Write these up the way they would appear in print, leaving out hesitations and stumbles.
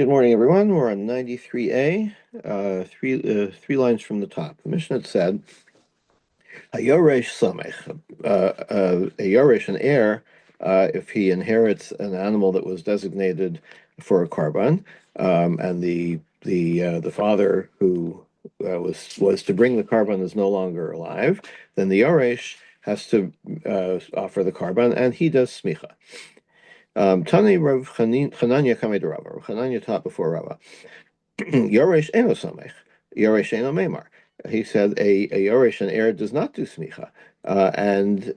Good morning, everyone. We're on 93A, three lines from the top. The Mishnah said, "Hayoresh samech," a yoresh, an heir, if he inherits an animal that was designated for a karban, and the father who was to bring the karban is no longer alive, then the yoresh has to offer the karban, and he does smicha. Tani Rav Chananya Kamed Rava. Rav Chananya taught before Rava. Yoresh eno samech. Yoresh eno memar. He said a Yoresh, an heir, does not do smicha. And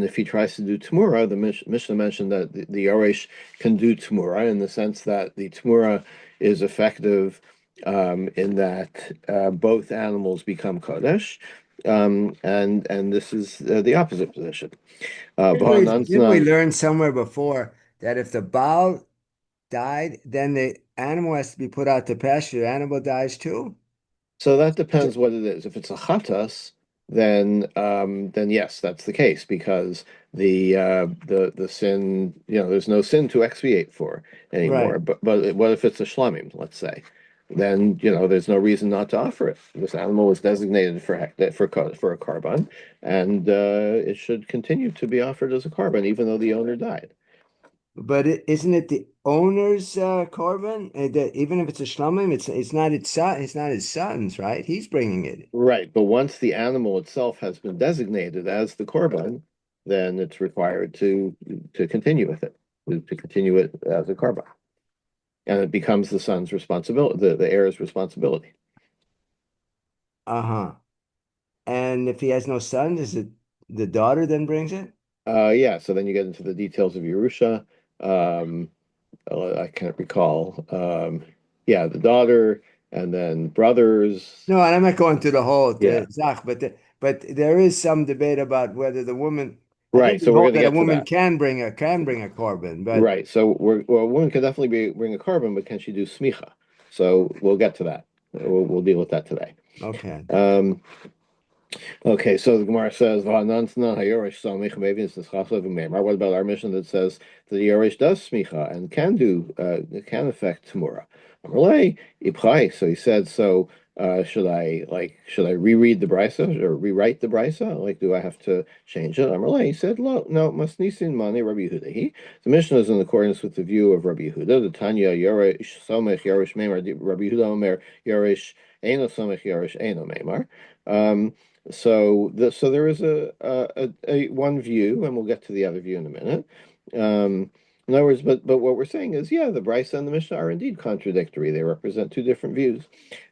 if he tries to do Tmura, the Mishnah mentioned that the Yoresh can do Tmura in the sense that the Tmura is effective in that both animals become Kodesh. And this is the opposite position. Didn't we learn somewhere before that if the Baal died, then the animal has to be put out to pasture? The animal dies too? So that depends what it is. If it's a chatas, then yes, that's the case because the sin, there's no sin to expiate for anymore. Right. But what if it's a shlamim, let's say? Then there's no reason not to offer it. This animal was designated for a carbon, and it should continue to be offered as a carbon, even though the owner died. But isn't it the owner's korban? Even if it's a shlamim, it's not its son, it's not his son's, right? He's bringing it. Right, but once the animal itself has been designated as the korban, then it's required to continue with it, to continue it as a korban, and it becomes the son's responsibility, the heir's responsibility. Uh-huh. And if he has no son, is it the daughter then brings it? Yeah, so then you get into the details of Yerusha. Um, I can't recall. Yeah, the daughter, and then brothers. No, and I'm not going through the whole Yeah, Zach, but there is some debate about whether the woman. I think right. we So we're hold going to that a get to woman that. can bring a korban, but Right. So well, a woman can definitely bring a carbon, but can she do smicha? So we'll get to that. We'll deal with that today. okay. Um, okay. So the Gemara says, "Va'nantna hayorish samicha." Maybe it's the chassav memar. What about our mission that says that the yorish does smicha and can affect tamura? Amalei ipchai. So he said, so should I reread the brisa or rewrite the brisa? Like, do I have to change it? Amalei, he said, no, must nisin mani Rabbi Yehuda. The Mishnah is in accordance with the view of Rabbi Yehuda. The Tanya yorish samich yorish memar. Rabbi Yehuda omer yorish eno samich yorish eno memar. Um, so there is a one view, and we'll get to the other view in a minute. Um, in other words, but what we're saying is, yeah, the Brisa and the Mishnah are indeed contradictory. They represent two different views.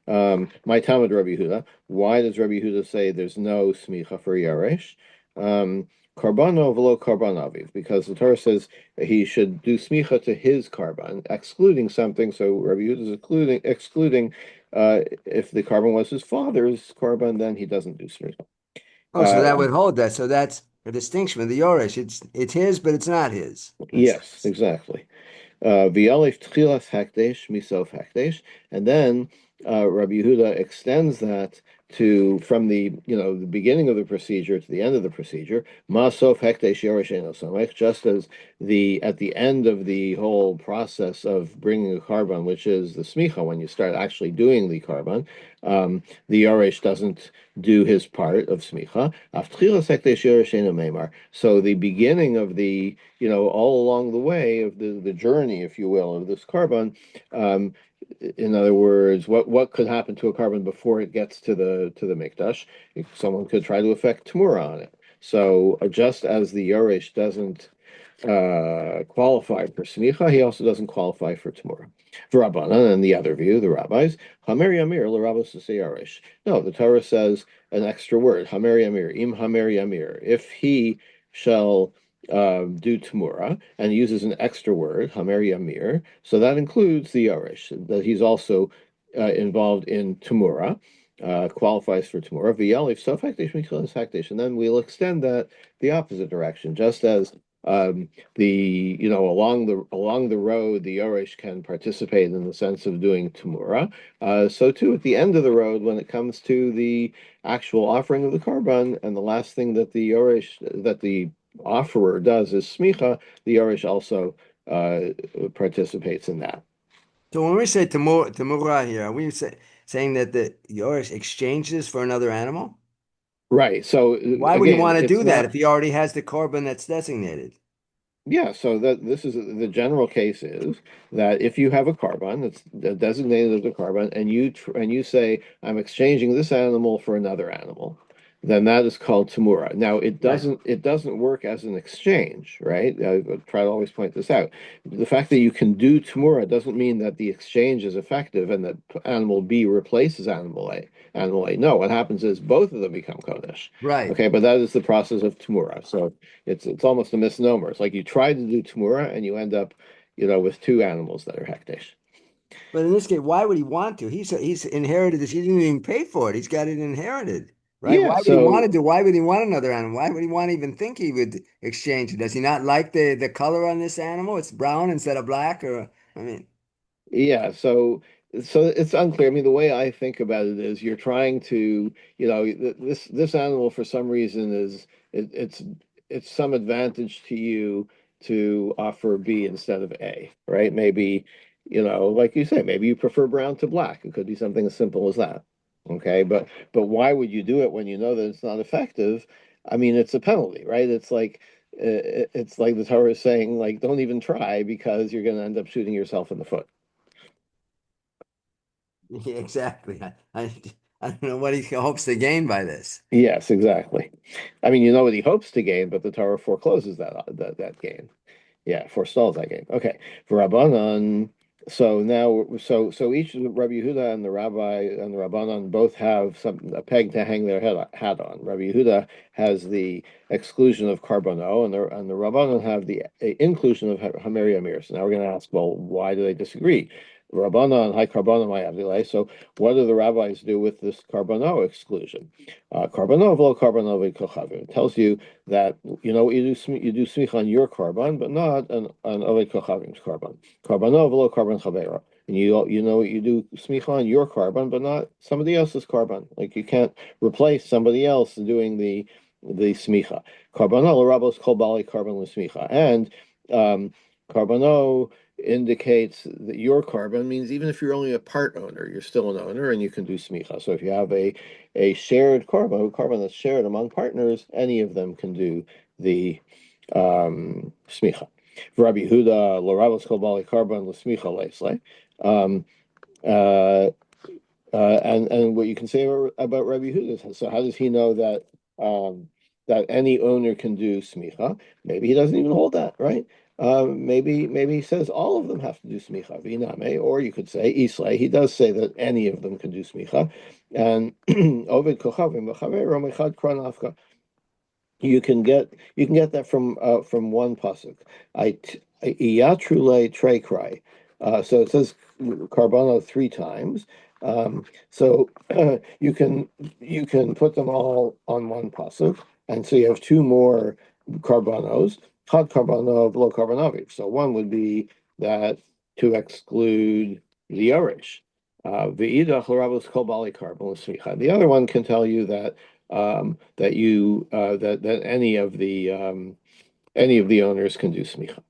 My Talmud Rabbi Yehuda. Why does Rabbi Yehuda say there's no smicha for Yaresh? Karbano v'lo karban aviv, because the Torah says he should do smicha to his karban, excluding something. So Rabbi Yehuda is excluding if the carbon was his father's carbon, then he doesn't do smicha. Oh, so Uh, that would hold that. So that's a distinction with the Yoresh. It's his, but it's not his in a yes, sense. exactly. V'yalef tchilas hakdesh misof hakdesh, and then Rabbi Yehuda extends that to from the beginning of the procedure to the end of the procedure. Masof hakdesh yoresh eno samech, just as the at the end of the whole process of bringing a carbon, which is the smicha, when you start actually doing the carbon, the yoresh doesn't do his part of smicha. Aftchilas hakdesh yoresh eno memar. So the beginning of all along the way of the journey, if you will, of this carbon. Um, in other words, what could happen to a carbon before it gets to the mikdash? Someone could try to affect tumura on it. So just as the Yoresh doesn't qualify for smicha, he also doesn't qualify for tumura. Rabbanan and the other view, the rabbis, Hamer Yamir l'Rabbos Yoresh. No, the Torah says an extra word, Hamer Yamir, Im Hamer Yamir. If he shall do Tamura and uses an extra word, Hamer Yamir. So that includes the Yorish, that he's also involved in Tamura, qualifies for Tamura. V'yalif sof hakdesh mikilas hakdesh. And then we'll extend that the opposite direction, just as along the road, the Yorish can participate in the sense of doing Tamura. So too, at the end of the road, when it comes to the actual offering of the Karban, and the last thing that the offerer does is smicha, the Yorish also participates in that. So when we say tamura here, are we saying that the yours exchanges for another animal? Right. So Why would he again, want to it's do that not. if he already has the korban that's designated? Yeah, so that this is the general case is that if you have a carbon that's designated as a carbon and you say I'm exchanging this animal for another animal, then that is called tamura. Now Right. it doesn't work as an exchange, right? I try to always point this out. The fact that you can do tamura doesn't mean that the exchange is effective and that animal B replaces animal A. Animal A. No, what happens is both of them become kodesh. Right. Okay, but that is the process of tamura. So it's almost a misnomer. It's like you try to do Tamura and you end up, with two animals that are hekdesh. But in this case, why would he want to? He's inherited this. He didn't even pay for it. He's got it inherited, right? Yeah, Why would he want to so do? Why would he want another animal? Why would he want to even think he would exchange it? Does he not like the color on this animal? It's brown instead of black, or I mean, yeah, so it's unclear. I mean, the way I think about it is you're trying to, this animal for some reason is it's some advantage to you to offer B instead of A, right? Maybe, like you say, maybe you prefer brown to black. It could be something as simple as that. Okay, but why would you do it when you know that it's not effective? I mean, it's a penalty, right? It's like the Torah is saying, like, don't even try because you're going to end up shooting yourself in the foot. yeah, exactly. I don't know what he hopes to gain by this. Yes, exactly. I mean, you know what he hopes to gain, but the Torah forecloses that gain. Yeah, forestalls that gain. Okay, for Rabbanan. So now, so each of the Rabbi Yehuda and the Rabbi and the Rabbanan both have a peg to hang their hat on. Rabbi Yehuda has the exclusion of Karbono, and the Rabbanan have the inclusion of Hameri Amir. So now we're going to ask, well, why do they disagree? Rabbanan, High Karbono, my Avdilai. So what do the rabbis do with this Karbono exclusion? Karbono v'lo Karbono v'kochavim. It tells you that you do smicha on your carbon, but not on Oved Kochavim's carbon. Karbano v'lo carbon chavera. And you do smicha on your carbon, but not somebody else's carbon. Like you can't replace somebody else doing the smicha. Karbano l'rabos kol bali carbon l'smicha. And um, Karbano indicates that your carbon means even if you're only a part owner, you're still an owner and you can do smicha. So if you have a shared carbon that's shared among partners, any of them can do the smicha. Rabbi Yehuda, l'ravos kol bali carbon l'smicha leisle. Um, uh, and what you can say about Rabbi Yehuda. So how does he know that any owner can do smicha? Maybe he doesn't even hold that, right? Maybe he says all of them have to do smicha v'iname, or you could say islay. He does say that any of them can do smicha, and ovid kochavim v'chaveiro mechad kranafka. You can get that from one pasuk. Iyatrule trei cry. So it says carbano three times. So you can put them all on one pasuk, and so you have two more carbonos. Chad carbano below carbonavic. So one would be that to exclude the Irish. V'idach l'ravos kol bali carbon l'smicha. The other one can tell you that any of the owners can do smicha.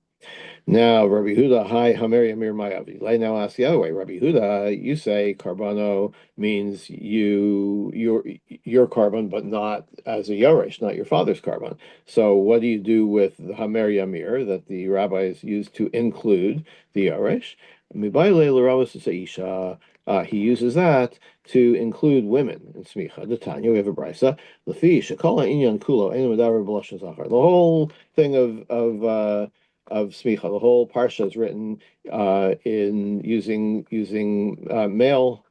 Now, Rabbi Huda, hi, Hameri Amir Mayavi. Let now ask the other way. Rabbi Huda, you say carbano means your carbon, but not as a Yoresh, not your father's carbon. So what do you do with the Hameri Amir that the rabbis used to include the Yoresh? Mibaile l'ravos isha. He uses that to include women in smicha. The Tanya, we have a brisa. Lefi shekala inyan kulo enu medaber b'lashon zachar. The whole thing of smicha. The whole parsha is written in using male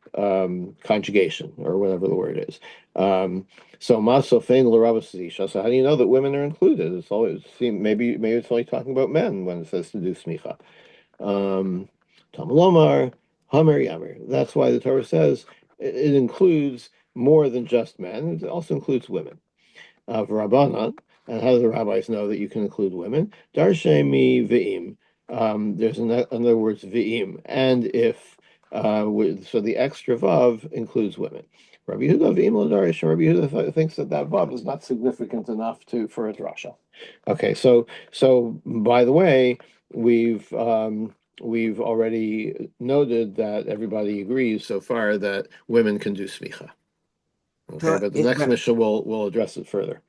conjugation or whatever the word is. So masofein l'ravos isha. So how do you know that women are included? It's always maybe it's only talking about men when it says to do smicha. Tamalomar, Hamer Yamer. That's why the Torah says it includes more than just men. It also includes women. Rabbanan, and how do the rabbis know that you can include women? Darshemi V'im. There's in other words V'im, and if so the extra vav includes women. Rabbi Yehuda V'im L'Darish, and Rabbi Yehuda thinks that vav is not significant enough for a drasha. Okay, so by the way, we've we've already noted that everybody agrees so far that women can do smicha. Okay, So, but the next but Mishnah will address it further.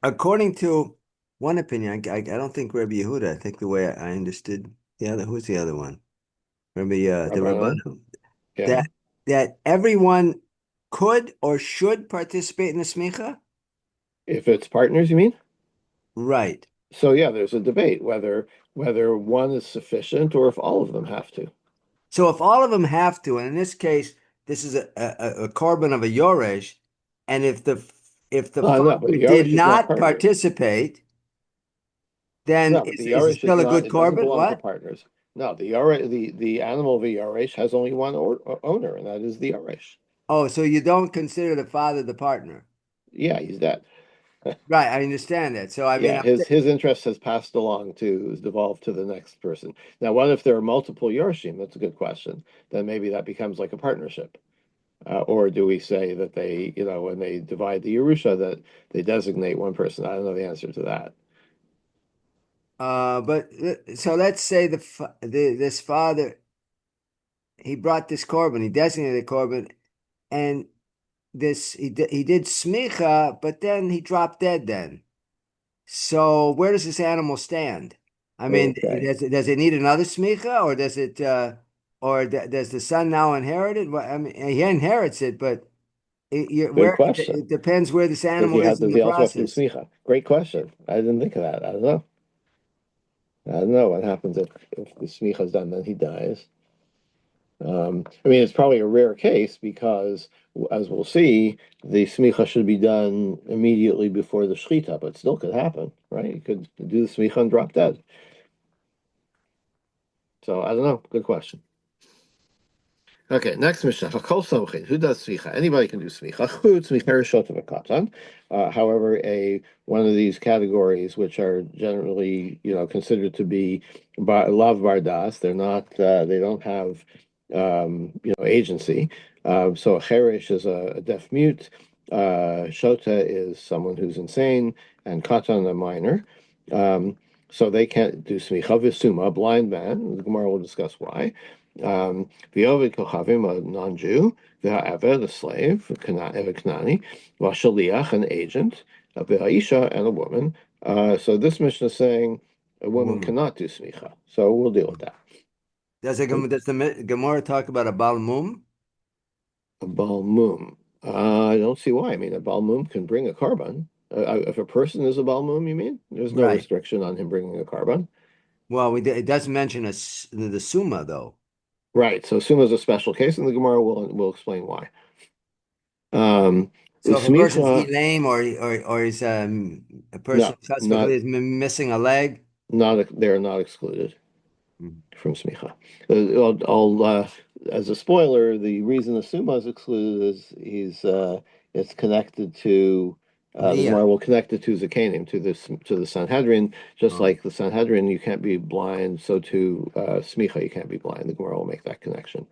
according to one opinion, I don't think Rabbi Yehuda. I think the way I understood the other, who's the other one? Rabbi the Rabbanan, Rabbanu. yeah. That everyone could or should participate in the smicha. If it's partners, you mean? Right. So yeah, there's a debate whether one is sufficient or if all of them have to. So if all of them have to, and in this case, this is a korban of a yoresh, and if the No, but father the did Yorish is not not partners. participate, then No, but the is it Yorish is still a not. good It doesn't korban? belong to What? partners. No, the animal of the Yorish has only one owner, and that is the Yorish. Oh, so you don't consider the father the partner? Yeah, he's dead. Right, I understand that. So I mean, Yeah, his interest has passed along to has devolved to the next person. Now, what if there are multiple Yorshim? That's a good question. Then maybe that becomes like a partnership. Or do we say that they, when they divide the Yerusha, that they designate one person? I don't know the answer to that. but so let's say this father he brought this korban, he designated a korban, and he did smicha, but then he dropped dead. Then, so where does this animal stand? I mean, Okay, does it need another smicha, or does it or does the son now inherit it? Well, I mean, he inherits it, but good it question. depends where this animal is in Does the he also have to do process. smicha? Great question. I didn't think of that. I don't know. I don't know what happens if the smicha is done, then he dies. I mean, it's probably a rare case because, as we'll see, the smicha should be done immediately before the shechita, but still could happen, right? You could do the smicha and drop dead. So I don't know. Good question. Okay, next Mishnah. Hakol somchin. Who does smicha? Anybody can do smicha. Chutz michereshot of a katan. However, a one of these categories, which are generally, considered to be lav bardas, they're not. They don't have, agency. So a cheresh is a deaf mute. Shota is someone who's insane, and katan a minor. So they can't do smicha. V'suma, a blind man. The Gemara will discuss why. V'ovid kochavim, a non-Jew, v'ha'eved, a slave, v'kanani, v'shaliach, an agent, v'ha'isha, and a woman. So this mission is saying a A woman woman. cannot do smicha. So we'll deal with that. Does the Gemara talk about a balmum? A balmum. I don't see why. I mean, a balmum can bring a carbon. If a person is a balmum, you mean? There's no Right. restriction on him bringing a carbon. Well, it does mention the summa though. Right. So suma is a special case, and the Gemara will explain why. Um, So if a person's Usmicha, lame or is a person no, suspectly is missing a leg. they're not excluded Mhm. from smicha. As a spoiler, the reason the summa is excluded is it's connected to the Leah. Gemara will connect it to Zakanim, to the Sanhedrin, just Oh. like the Sanhedrin, you can't be blind, so too smicha, you can't be blind. The Gemara will make that connection.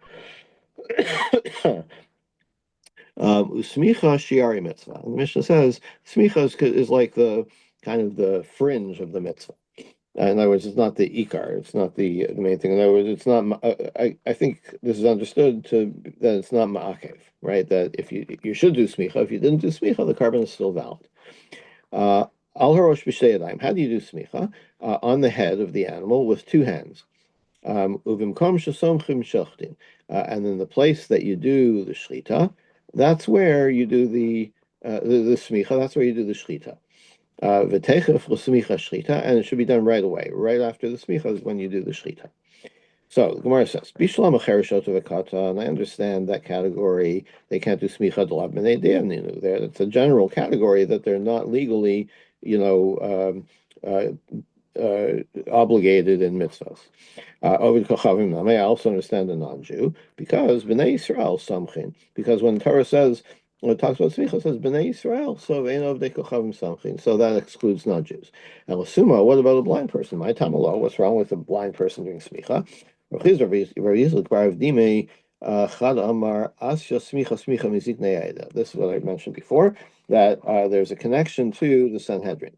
Usmicha shiari mitzvah. And the Mishnah says smicha is like the kind of the fringe of the mitzvah. In other words, it's not the ikar. It's not the main thing. In other words, it's not. I think this is understood to that it's not ma'akev, right? That if you should do smicha, if you didn't do smicha, the carbon is still valid. Uh, Al harosh b'shtei yadayim. How do you do smicha? On the head of the animal with two hands. Uvimkom shesomchim shochtin. And in the place that you do the shchita, that's where you do the smicha. That's where you do the shchita. V'techef l'smicha shchita, and it should be done right away. Right after the smicha is when you do the shchita. So the Gemara says, "Bishlam achereshot v'kata," and I understand that category. They can't do smicha d'lav b'nei de'aninu. There, it's a general category that they're not legally, you know, obligated in mitzvahs. Ovid Kochavim Name, I also understand the non-Jew, because Bnei Yisrael Samchin, because when Torah says, when it talks about Smicha, it says Bnei Yisrael, so Vein Ovdei Kochavim Samchin, so that excludes non-Jews. And Lasuma, what about a blind person? My Tamalo, what's wrong with a blind person doing Smicha? This is what I mentioned before, that there's a connection to the Sanhedrin.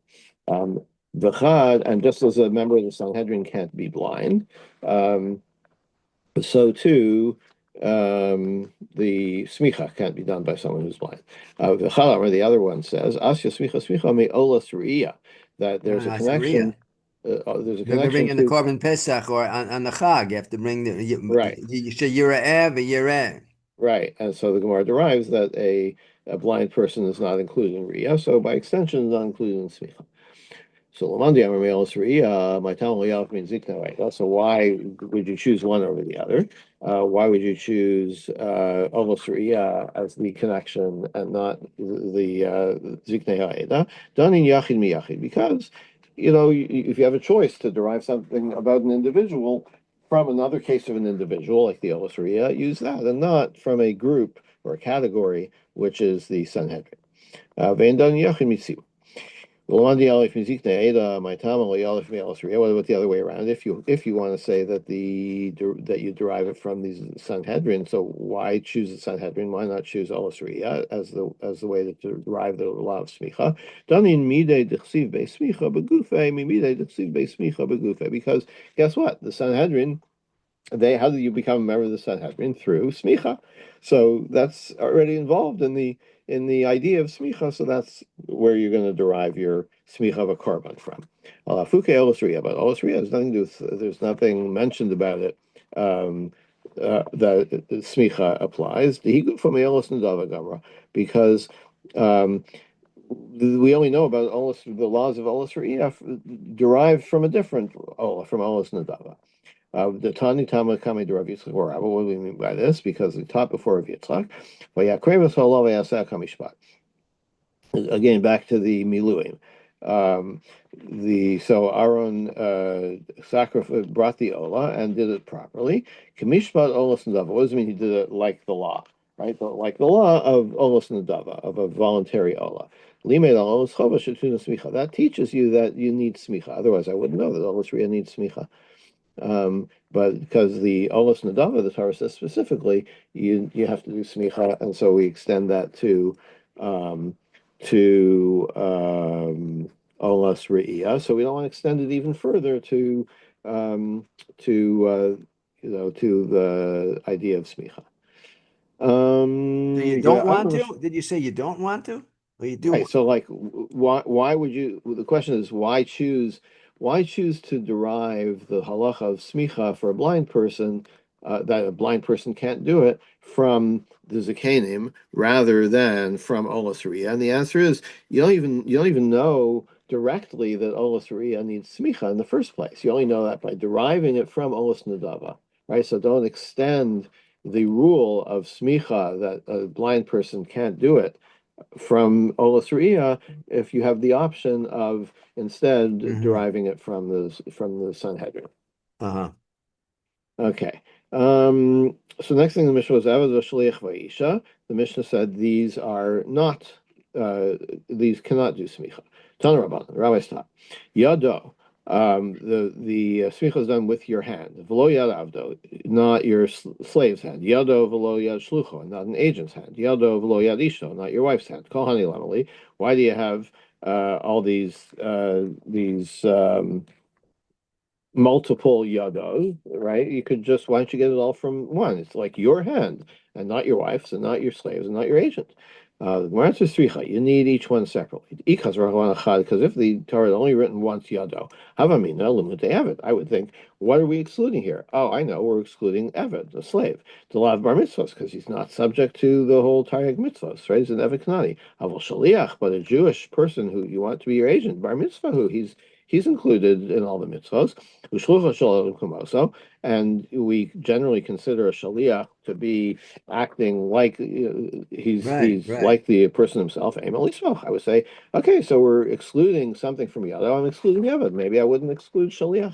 Um, and just as a member of the Sanhedrin can't be blind, um, So too, the smicha can't be done by someone who's blind. The chalam, the other one says, asya smicha me olas riyah, that there's a Asariya. connection. There's a If you're connection bringing the to Korban Pesach or on the Chag, you have to bring right, you say you're a Yireh. right, and so the Gemara derives that a blind person is not included in riyah, so by extension, not included in smicha. So Lamandi Amar Sariya, my town Yalf means Zikna. So why would you choose one over the other? Why would you choose Sariya as the connection and not the Zikna Ha'eda? Done in Yachid Miyachid. Because, if you have a choice to derive something about an individual from another case of an individual, like the Sariya, use that, and not from a group or a category, which is the Sanhedrin. Vein Done Yachid Mitziv. What about the other way around? If you want to say that that you derive it from these Sanhedrin, so why choose the Sanhedrin? Why not choose Olasriya as the way to derive the law of smicha? Because guess what? The Sanhedrin, how do you become a member of the Sanhedrin? Through smicha. So that's already involved in the idea of smicha. So that's where you're going to derive your smicha of a korban from. Fuke olosriya, but olosriya has nothing to do with. There's nothing mentioned about it that smicha applies. The higu from eolos nadava gamra, because um, we only know about the laws of olosriya derived from a different ola, from olos nadava. The Tani Tama Kami de Rav Yitzchak or Rabba. What do we mean by this? Because we taught before Rav Yitzchak. Vayakrevas halav vayaseh kamishpat. Again, back to the Miluim. Um, so Aaron brought the Ola and did it properly. Kamishpat Olas Nadava. What does it mean he did it like the law? Right? Like the law of Olas Nadava, of a voluntary Ola. That teaches you that you need smicha. Otherwise, I wouldn't know that Olas Ria needs smicha. But because the Olas Nadava, the Torah says specifically, you have to do smicha, and so we extend that um, to Olas Re'iyah. So we don't want to extend it even further um, to the idea of smicha. So you don't want to? Did you say you don't want to? Or you do Right. want? So like why would you the question is why choose to derive the halacha of smicha for a blind person that a blind person can't do it from the zakanim rather than from olasriya? And the answer is you don't even know directly that olasriya needs smicha in the first place. You only know that by deriving it from olas nadava, right? So don't extend the rule of smicha that a blind person can't do it from Olas Ru'ya if you have the option of instead Hmm. deriving it from the Sanhedrin. Uh-huh. Okay. So next thing the Mishnah was Eved v'Shliach v'Isha. The Mishnah said these cannot do smicha. Tana Rabbanan, the rabbis taught. Yado. The smicha is done with your hand. V'lo yad avdo, not your slave's hand. Yado v'lo yad shlucho, not an agent's hand. Yado v'lo yad isho, not your wife's hand. Kol hani lamali. Why do you have all these multiple yados, right? Why don't you get it all from one? It's like your hand and not your wife's and not your slaves and not your agent. The Gemara says you need each one separately. Because if the Torah had only written once yado, havamina limute eved, I would think, what are we excluding here? Oh, I know, we're excluding eved, the slave, to lav bar mitzvos, because he's not subject to the whole Taryag mitzvos, right? He's an eved kanani. Aval shaliach, but a Jewish person who you want to be your agent, bar mitzvah, who he's included in all the mitzvos. And we generally consider a shaliach to be acting like Right, he's right. like the person himself. I would say, okay, so we're excluding something from Yado. I'm excluding Yavad. Maybe I wouldn't exclude shaliach.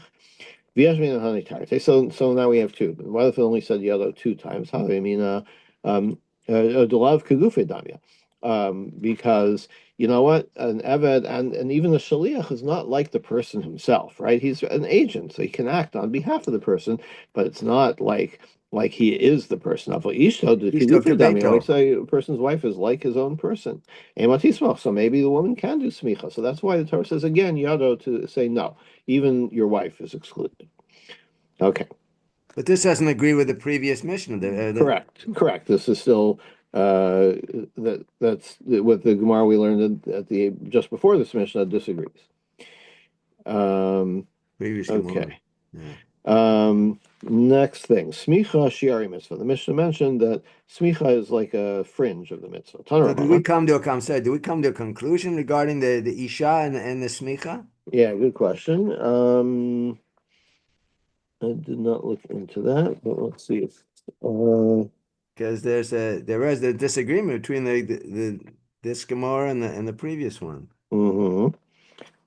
V'yashmin and honey tarte. So now we have two. But what if it only said yellow two times? How? I mean, delav kagufe damya. Because you know what, an eved and even the shaliach is not like the person himself, right? He's an agent, so he can act on behalf of the person, but it's not like he is the person. Of ishto the Ishto kagufe damya. We kabeto. say a person's wife is like his own person. Ematismach. So maybe the woman can do smicha. So that's why the Torah says again, yado, to say no. Even your wife is excluded. Okay. But this doesn't agree with the previous mission. Correct, correct. This is still that's what the Gemara we learned at the just before this Mishnah disagrees. Um, Previous Gemara. okay. Yeah. Next thing, smicha shiari mitzvah. The Mishnah mentioned that smicha is like a fringe of the mitzvah. So do we Tanarabana. come to a I'm sorry, do we come to a conclusion regarding the Isha and the Smicha? Yeah, good question. I did not look into that, but let's see if Because there is a disagreement between the this Gemara and the previous one. mhm.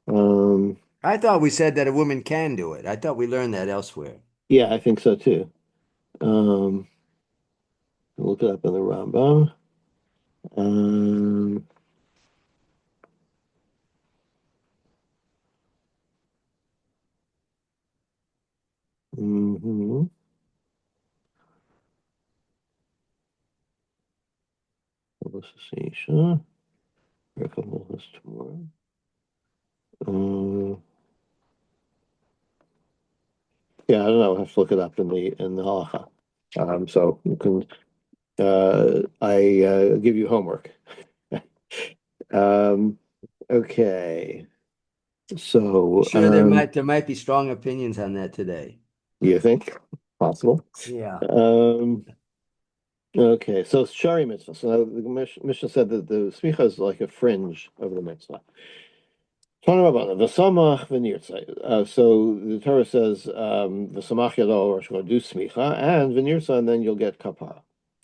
Um, I thought we said that a woman can do it. I thought we learned that elsewhere. yeah, I think so too. Um, look it up in the Rambam. Um, mhm. This is Isha. This tomorrow. Um, yeah, I don't know. I have to look it up in the halacha. So you can I give you homework. Um, okay. I'm So sure there might be strong opinions on that today. you think possible? Yeah. Um, okay. So shari mitzvah. So now the Mishnah said that the smicha is like a fringe of the mitzvah. V'samach v'nirtzai. So the Torah says v'samach yado or shall do smicha and v'nirtzai, and then you'll get kapara.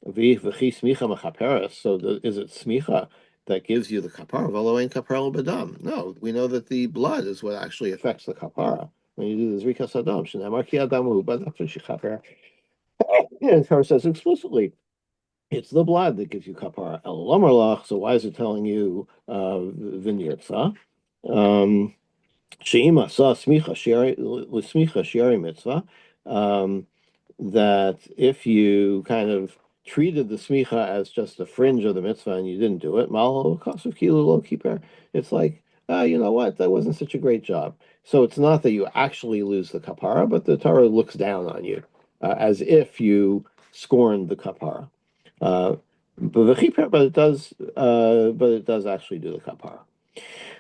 V'chi smicha mechaperes. So is it smicha that gives you the kapara? V'lo ein kapara b'dam. No, we know that the blood is what actually affects the kapara. When you do the zrikas adam, shenamar ki adamu b'nafesh yichaper. Yeah, the Torah says explicitly. It's the blood that gives you kapara. El lomer. So why is it telling you v'nirtza? Sheima saw smicha shiari mitzvah, that if you kind of treated the smicha as just a fringe of the mitzvah and you didn't do it, malo kasav kilu lo kiper. It's like, you know what, that wasn't such a great job. So it's not that you actually lose the kapara, but the Torah looks down on you as if you scorned the kapara. But it does actually do the kapara.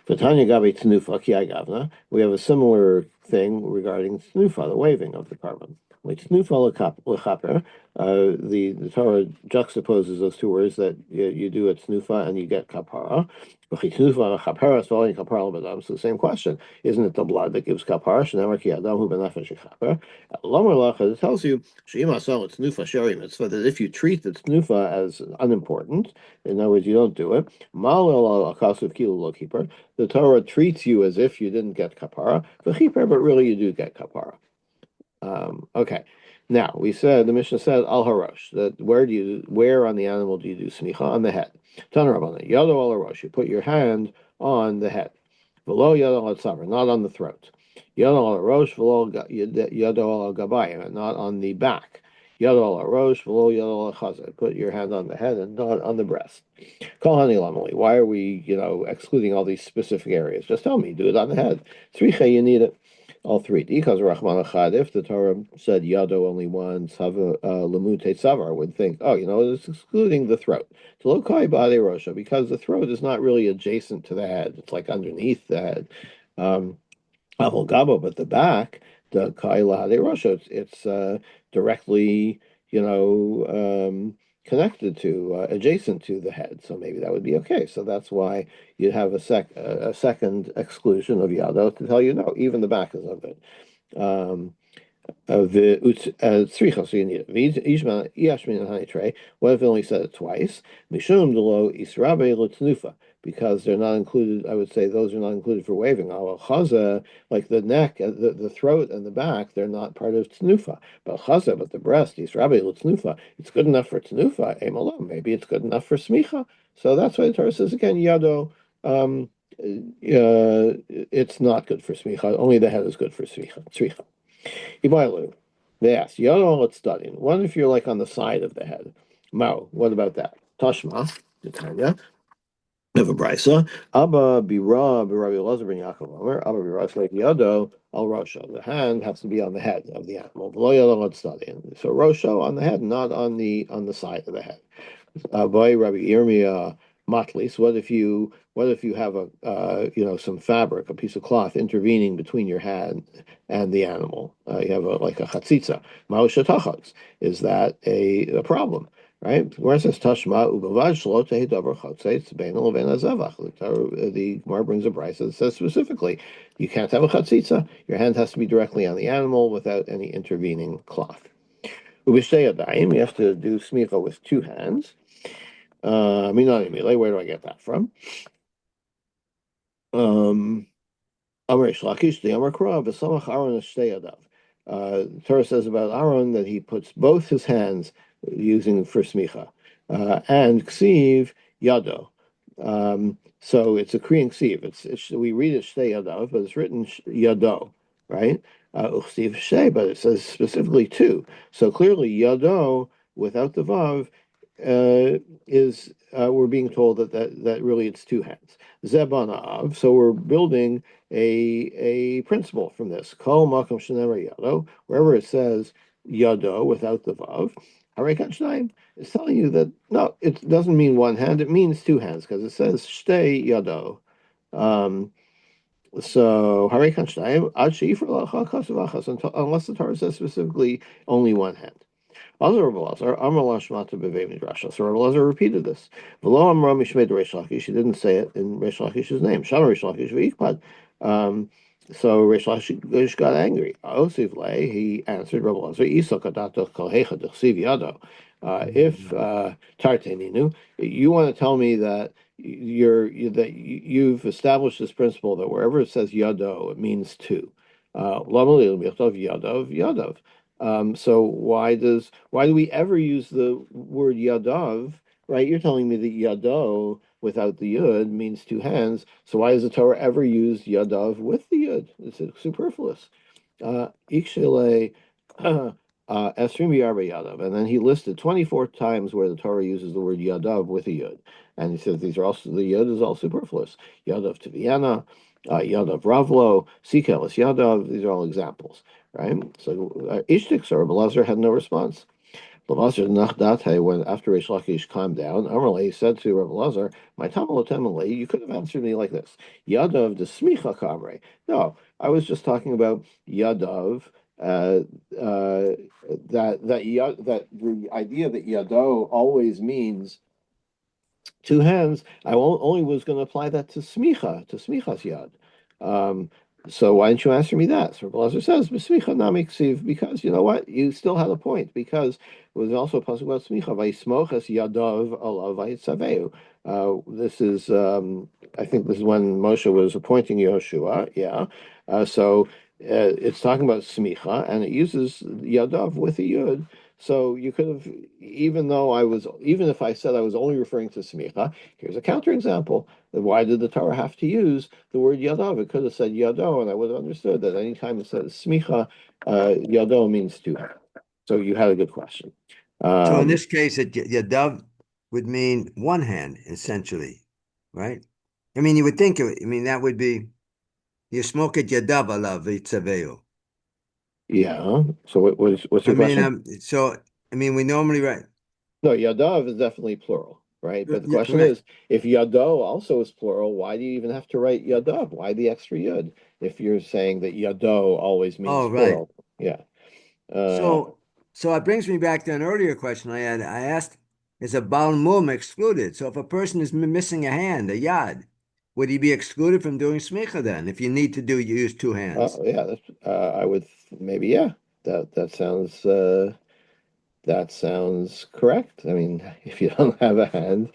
V'tanya gabi tenufa ki gavna. We have a similar thing regarding tenufa, the waving of the carbon. Like tenufa lechaper, the Torah juxtaposes those two words that you do a tenufa and you get kapara. Tenufa lechaper, swallowing kapara l'badam. So the same question: isn't it the blood that gives kapara? Shenemar ki adam hu benafesh shechaper. Lomer lacha, it tells you sheima sal tenufa sheri mitzvah, that if you treat the tenufa as unimportant, in other words, you don't do it. Mal el akasuv kilu lo keeper, the Torah treats you as if you didn't get kapara, but really you do get kapara. Okay. Now we said the Mishnah said al harosh, that where on the animal do you do smicha? On the head. Tanarabana yado al harosh. You put your hand on the head. V'lo yado al tzavar, not on the throat. Yado al harosh v'lo yado al gabayim, and not on the back. Yado al harosh v'lo yado al chazah. Put your hand on the head and not on the breast. Call honey lamali. Why are we, excluding all these specific areas? Just tell me, do it on the head. Tzricha, you need it. All three. Because Rahman Achad, if the Torah said Yado only one, Lamute Savar would think, oh, it's excluding the throat. To Lokai Bade Rosha, because the throat is not really adjacent to the head. It's like underneath the head. Aval Gabo, but the back, the Kaila Hade Rosha, it's directly, connected to, adjacent to the head. So maybe that would be okay. So that's why you'd have a second exclusion of Yado to tell you no, even the back is of it. Um, the tzricha, so you need it. Yishma yashmin and honey tray. What if it only said it twice? Mishum delo israbe lo, because they're not included. I would say those are not included for waving. Al chaza, like the neck, the throat, and the back, they're not part of tnufa. But chaza, but the breast, israbe lo, it's good enough for tnufa. Emalom, maybe it's good enough for smicha. So that's why the Torah says again, yado. It's not good for smicha. Only the head is good for smicha. Ibailu. They asked, Yono, let's study. What if you're like on the side of the head? Mo, what about that? Tashma, Tanya. Of a brisa, Abba bira b'Rabbi Elazar ben Yaakov Omer, Abba bira like yado al rosho. The hand has to be on the head of the animal. V'lo yado lo tzadin. So rosho on the head, not on the side of the head. By Rabbi Yirmiyah Matlis, what if you have a some fabric, a piece of cloth intervening between your hand and the animal? You have like a chatzitza. Ma'ushatachas. Is that a problem? Right? Where it says Tashma ubavad shlo tehi davar chatzitz bein levin hazevach. The Gemara brings a brisa that says specifically you can't have a chatzitza. Your hand has to be directly on the animal without any intervening cloth. Ubishtei yadayim, you have to do smicha with two hands. Minani Mile, where do I get that from? Um, Amar Shlakish, the Amar Kra, V'samach Aaron Shtei Yadav. Torah says about Aaron that he puts both his hands using for smicha, and ksiv yado. So it's a kriyan ksiv. We read it shtei yadav, but it's written yado, right? Uchsiv shtei, but it says specifically two. So clearly yado without the vav is we're being told that really it's two hands. Zebanav. So we're building a principle from this. Kol makom shenemer yado, wherever it says yado without the vav, harekan shnayim is telling you that no, it doesn't mean one hand; it means two hands because it says shtei yado. Um, so harekan shnayim ad sheifar lacha kasuvachas unless the Torah says specifically only one hand. Other Rabbi Lazar, Amar Lashmata B'vei Midrasha. So Rabbi Lazar repeated this. V'lo Amra Mishmei Reish Lakish. She didn't say it in Reish Lakish's name. Shama Reish Lakish v'ikpad. So Reish Lakish got angry. Osiv Le, he answered Rabbi Lazar, Isa kadato kol hecha d'chsiv yado. If Tarteninu, you want to tell me that you've established this principle that wherever it says yado, it means two. Lama Yadav Yadav. So why do we ever use the word yadav? Right? You're telling me that yado without the yud means two hands. So why does the Torah ever use yadav with the yud? It's superfluous. Ikshele Esrim Yarba Yadav, and then he listed 24 times where the Torah uses the word yadav with a yud, and he says these are also the yud is all superfluous. Yadav Tiviana, Yadav Ravlo, Sikelis Yadav. These are all examples, right? So Ishtik or Belazar had no response. Belazar Nachdate, when after Reish Lakish calmed down, Amalei said to Rabbi Belazar, "My Tamalotemale, you could have answered me like this: Yadav de Smicha Kamre." No, I was just talking about Yadav. Uh, uh, that the idea that Yado always means two hands, only was going to apply that to smicha, to smichas yad. Um, so why didn't you answer me that? So Blazer says, "B'smicha nami ksiv," because you know what, you still had a point because it was also a passage about smicha vayismochas yadav alav vayitzaveu. This is, I think, this is when Moshe was appointing Yoshua. Yeah, so it's talking about smicha, and it uses yadav with a yud. So you could have, even if I said I was only referring to smicha, here's a counterexample. Why did the Torah have to use the word yadav? It could have said yado, and I would have understood that anytime it says smicha, yado means two hands. So you had a good question. So in Um, this case, yadav would mean one hand, essentially, right? I mean, you would think of it. I mean, that would be smoke at yadav alav v'tzaveu. yeah. So what's your question? I mean, we normally write. No, yadav is definitely plural, right? But the Yeah, question right. is, if yado also is plural, why do you even have to write yadav? Why the extra yud? If you're saying that yado always means Oh, right. plural, yeah. Uh, So, so it brings me back to an earlier question I had. I asked, is a Baal Mum excluded? So if a person is missing a hand, a yad, would he be excluded from doing smicha then? If you need to use two hands. yeah, I would maybe, yeah. That sounds correct. I mean, if you don't have a hand,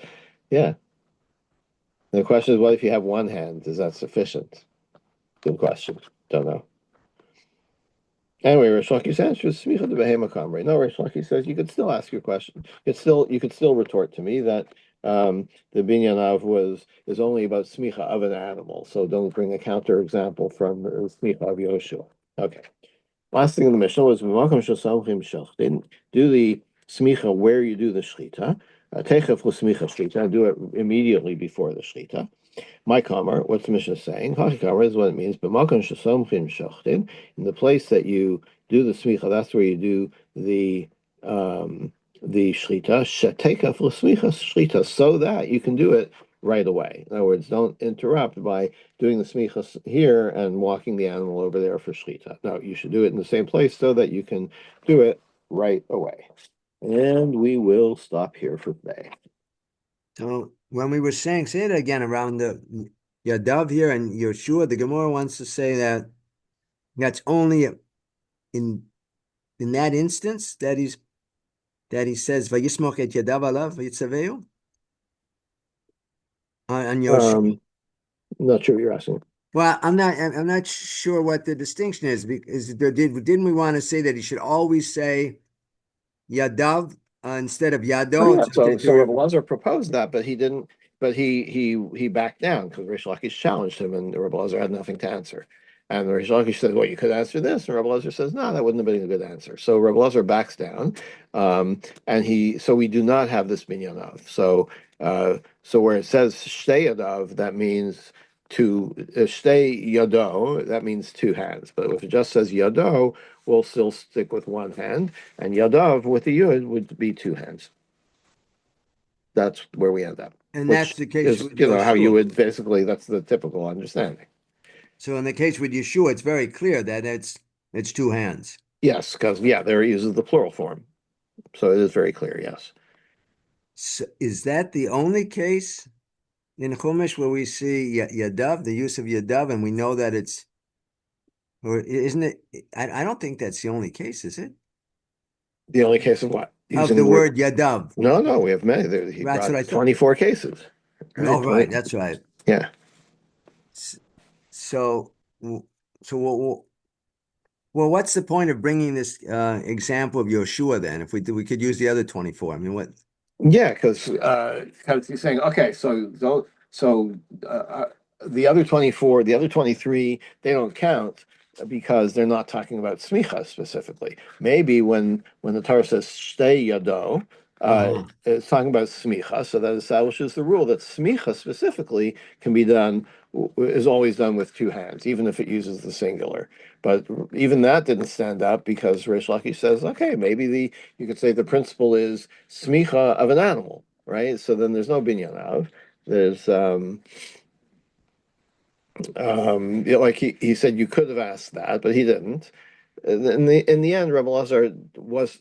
yeah. The question is, what if you have one hand? Is that sufficient? Good question. Don't know. Anyway, Rish Laki's answer is smicha de behema kamre. No, Rish Laki says you could still ask your question. You could still retort to me that the binyan is only about smicha of an animal. So don't bring a counter example from smicha of Yoshua. Okay. Last thing in the Mishnah was They didn't do the smicha where you do the shechita. Techef l'smicha shechita, do it immediately before the shechita. My kamar, what's the Mishnah saying? Hachi is what it means. B'makon shesomchin shachtin, in the place that you do the smicha, that's where you do um, the shlita. Shetekaf l'smicha shlita, so that you can do it right away. In other words, don't interrupt by doing the smicha here and walking the animal over there for shlita. No, you should do it in the same place so that you can do it right away. And we will stop here for today. So when we were saying, say it again around the Yadav here and Yeshua, the Gemara wants to say that that's only in in that instance that he says Vayismoch et Yadav alav Yitzaveu on Yeshua. I'm not sure what you're asking. Well, I'm not sure what the distinction is because didn't we want to say that he should always say Yadav instead of Oh Yado yeah, so Rebbe Lazar proposed that, but he didn't. But he backed down because Rish Lakish challenged him, and Rebbe Lazar had nothing to answer. And Rish Lakish said, "Well, you could answer this," and Rebbe Lazar says, "No, that wouldn't have been a good answer." So Rebbe Lazar backs down, and so we do not have this minyan. So where it says shtei yadav, that means to shtei yado, that means two hands. But if it just says yado, we'll still stick with one hand, and yadav with the yud would be two hands. That's where we end up, and that's which the case is, with how you Yeshua. would basically, that's the typical understanding. So in the case with Yeshua, it's very clear that it's two hands. Yes, because, yeah, there he uses the plural form. So it is very clear, yes. So is that the only case in Chumash where we see Yadav, the use of Yadav, and we know that or isn't it? I don't think that's the only case, is it? The only case of what? Of Using the the word. word Yadav. No, no, we have many. He That's what brought I thought. 24 cases, No, right? right. 20. That's right. Yeah. So, so what's the point of bringing this example of Yoshua then? If we could use the other 24. I mean, what? Yeah, because he's saying, okay, uh, the other 24, the other 23, they don't count because they're not talking about smicha specifically. Maybe when the Torah says shtei yado, Uh-huh. it's talking about smicha, so that establishes the rule that smicha specifically can be done is always done with two hands, even if it uses the singular. But even that didn't stand up because Rish Lakish says, okay, maybe you could say the principle is smicha of an animal, right? So then there's no binyan av. There's like he said you could have asked that, but he didn't. In the end, Rebbe Lazar was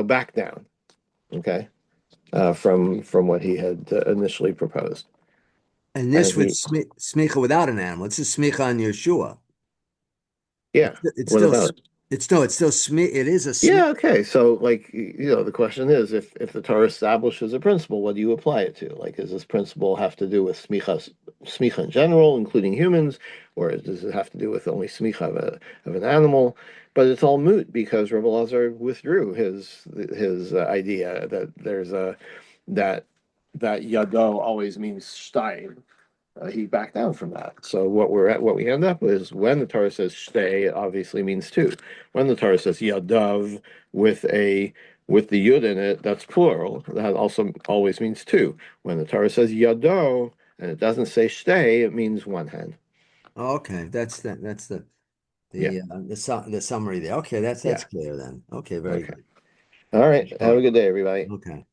back down, okay, from what he had initially proposed, And and this with he smicha without an animal. It's a smicha on Yeshua. yeah. It's What still about it? it's still it is a smicha. Yeah, okay. So like the question is if the Torah establishes a principle, what do you apply it to? Like, does this principle have to do with smicha in general, including humans, or does it have to do with only smicha of an animal? But it's all moot because Rebbe Lazar withdrew his idea that there's a that that yado always means stein. He backed down from that. So what we end up is when the Torah says shtei, it obviously means two. When the Torah says yadav with the yud in it, that's plural. That also always means two. When the Torah says yado and it doesn't say shtei, it means one hand. Okay, that's Yeah, the summary there. Okay, that's yeah. clear then. Okay, very Okay. good. All right. Have Sure. a good day, everybody. Okay.